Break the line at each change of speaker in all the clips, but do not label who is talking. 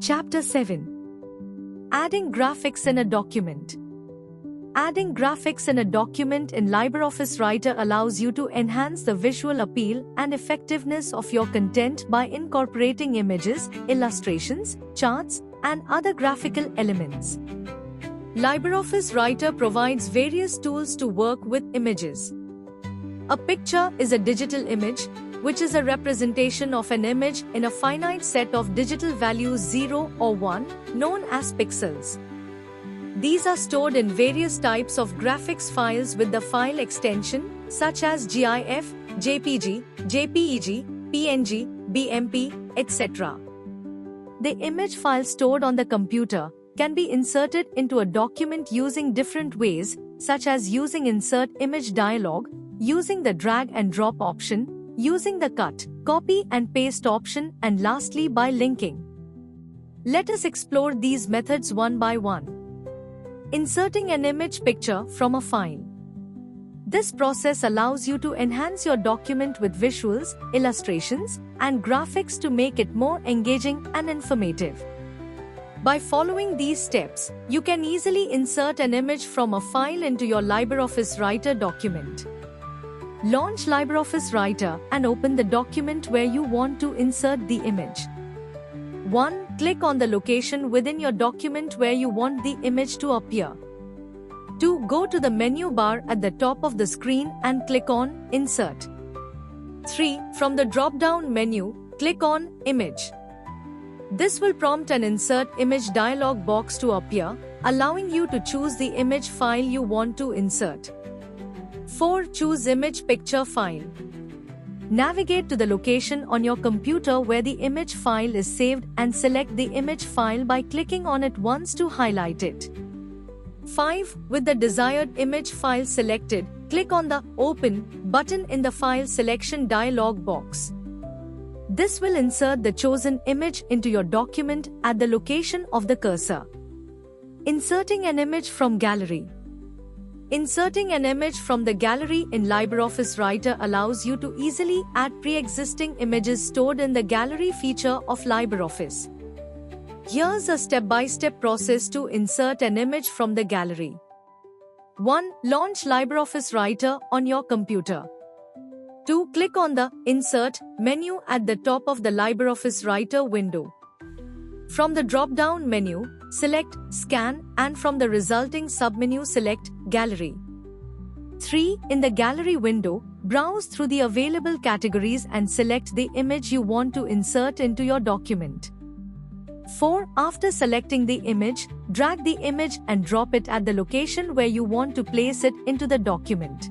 Chapter 7. Adding graphics in a document. Adding graphics in a document in LibreOffice Writer allows you to enhance the visual appeal and effectiveness of your content by incorporating images, illustrations, charts, and other graphical elements. LibreOffice Writer provides various tools to work with images. A picture is a digital image, which is a representation of an image in a finite set of digital values 0 or 1, known as pixels. These are stored in various types of graphics files with the file extension, such as GIF, JPG, JPEG, PNG, BMP, etc. The image file stored on the computer can be inserted into a document using different ways, such as using Insert Image dialog, using the drag and drop option, using the cut, copy and paste option, and lastly by linking. Let us explore these methods one by one. Inserting an image picture from a file. This process allows you to enhance your document with visuals, illustrations, and graphics to make it more engaging and informative. By following these steps, you can easily insert an image from a file into your LibreOffice Writer document. Launch LibreOffice Writer and open the document where you want to insert the image. 1. Click on the location within your document where you want the image to appear. 2. Go to the menu bar at the top of the screen and click on Insert. 3. From the drop-down menu, click on Image. This will prompt an Insert Image dialog box to appear, allowing you to choose the image file you want to insert. 4. Choose Image Picture File. Navigate to the location on your computer where the image file is saved and select the image file by clicking on it once to highlight it. 5. With the desired image file selected, click on the Open button in the File Selection dialog box. This will insert the chosen image into your document at the location of the cursor. Inserting an image from gallery. Inserting an image from the gallery in LibreOffice Writer allows you to easily add pre-existing images stored in the gallery feature of LibreOffice. Here's a step-by-step process to insert an image from the gallery. 1. Launch LibreOffice Writer on your computer. 2. Click on the Insert menu at the top of the LibreOffice Writer window. From the drop-down menu, select Scan and from the resulting submenu select Gallery. 3. In the Gallery window, browse through the available categories and select the image you want to insert into your document. 4. After selecting the image, drag the image and drop it at the location where you want to place it into the document.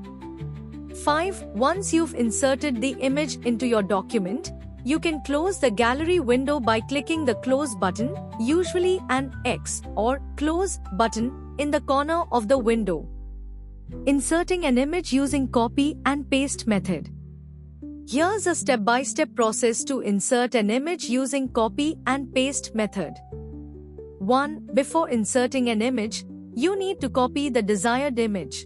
5. Once you've inserted the image into your document, you can close the gallery window by clicking the Close button, usually an X or Close button, in the corner of the window. Inserting an image using Copy and Paste method. Here's a step-by-step process to insert an image using Copy and Paste method. 1. Before inserting an image, you need to copy the desired image.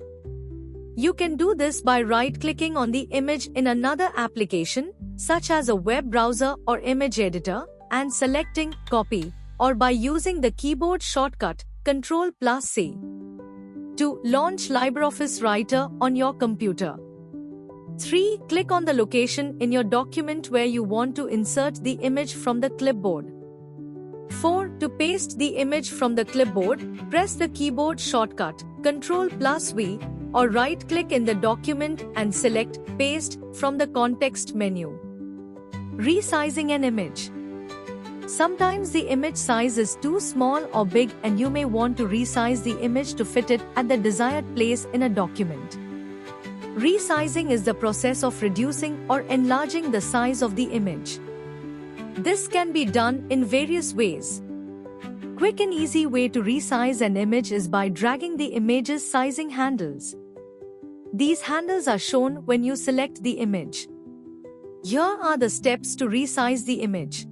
You can do this by right-clicking on the image in another application, such as a web browser or image editor, and selecting Copy, or by using the keyboard shortcut Ctrl+C. 2. Launch LibreOffice Writer on your computer. 3. Click on the location in your document where you want to insert the image from the clipboard. 4. To paste the image from the clipboard, press the keyboard shortcut Ctrl+V, or right-click in the document and select Paste from the context menu. Resizing an image. Sometimes the image size is too small or big and you may want to resize the image to fit it at the desired place in a document. Resizing is the process of reducing or enlarging the size of the image. This can be done in various ways. Quick and easy way to resize an image is by dragging the image's sizing handles. These handles are shown when you select the image. Here are the steps to resize the image.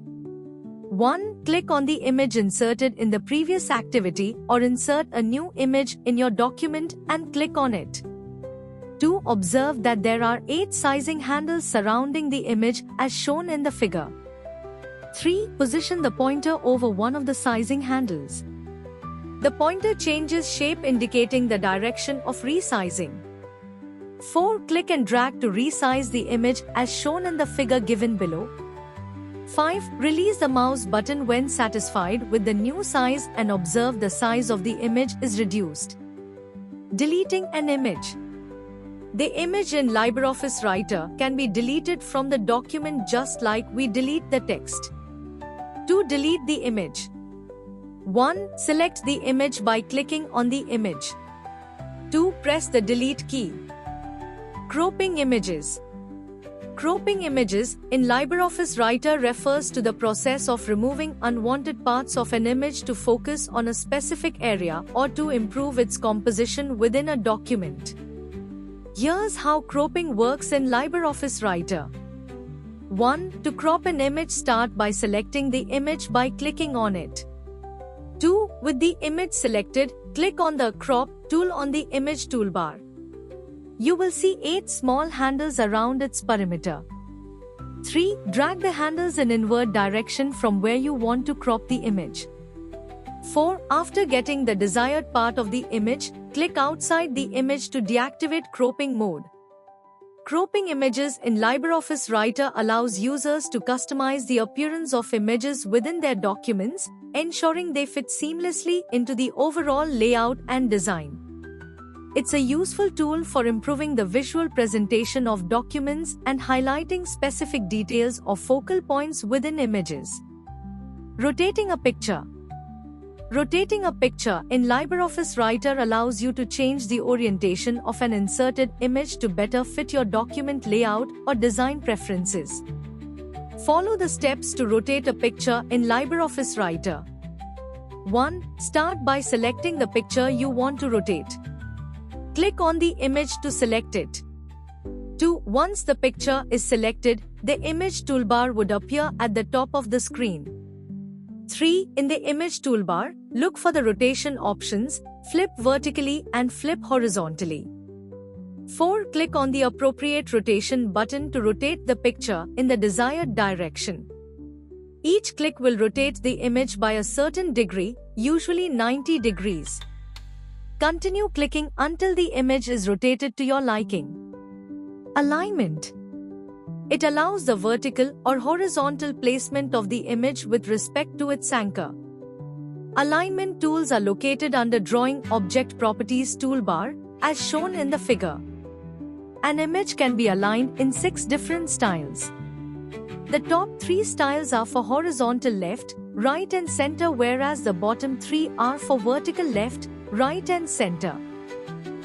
1. Click on the image inserted in the previous activity or insert a new image in your document and click on it. 2. Observe that there are 8 sizing handles surrounding the image as shown in the figure. 3. Position the pointer over one of the sizing handles. The pointer changes shape indicating the direction of resizing. 4. Click and drag to resize the image as shown in the figure given below. 5. Release the mouse button when satisfied with the new size and observe the size of the image is reduced. Deleting an image. The image in LibreOffice Writer can be deleted from the document just like we delete the text. To delete the image. 1. Select the image by clicking on the image. 2. Press the delete key. Cropping images. Cropping images in LibreOffice Writer refers to the process of removing unwanted parts of an image to focus on a specific area or to improve its composition within a document. Here's how cropping works in LibreOffice Writer. 1. To crop an image, start by selecting the image by clicking on it. 2. With the image selected, click on the Crop tool on the image toolbar. You will see 8 small handles around its perimeter. 3. Drag the handles in inward direction from where you want to crop the image. 4. After getting the desired part of the image, click outside the image to deactivate cropping mode. Cropping images in LibreOffice Writer allows users to customize the appearance of images within their documents, ensuring they fit seamlessly into the overall layout and design. It's a useful tool for improving the visual presentation of documents and highlighting specific details or focal points within images. Rotating a picture. Rotating a picture in LibreOffice Writer allows you to change the orientation of an inserted image to better fit your document layout or design preferences. Follow the steps to rotate a picture in LibreOffice Writer. 1. Start by selecting the picture you want to rotate. Click on the image to select it. 2. Once the picture is selected, the image toolbar would appear at the top of the screen. 3. In the image toolbar, look for the rotation options, flip vertically and flip horizontally. 4. Click on the appropriate rotation button to rotate the picture in the desired direction. Each click will rotate the image by a certain degree, usually 90 degrees. Continue clicking until the image is rotated to your liking. Alignment. It allows the vertical or horizontal placement of the image with respect to its anchor. Alignment tools are located under Drawing Object Properties toolbar, as shown in the figure. An image can be aligned in 6 different styles. The top 3 styles are for horizontal left, right and center, whereas the bottom 3 are for vertical left, right and center.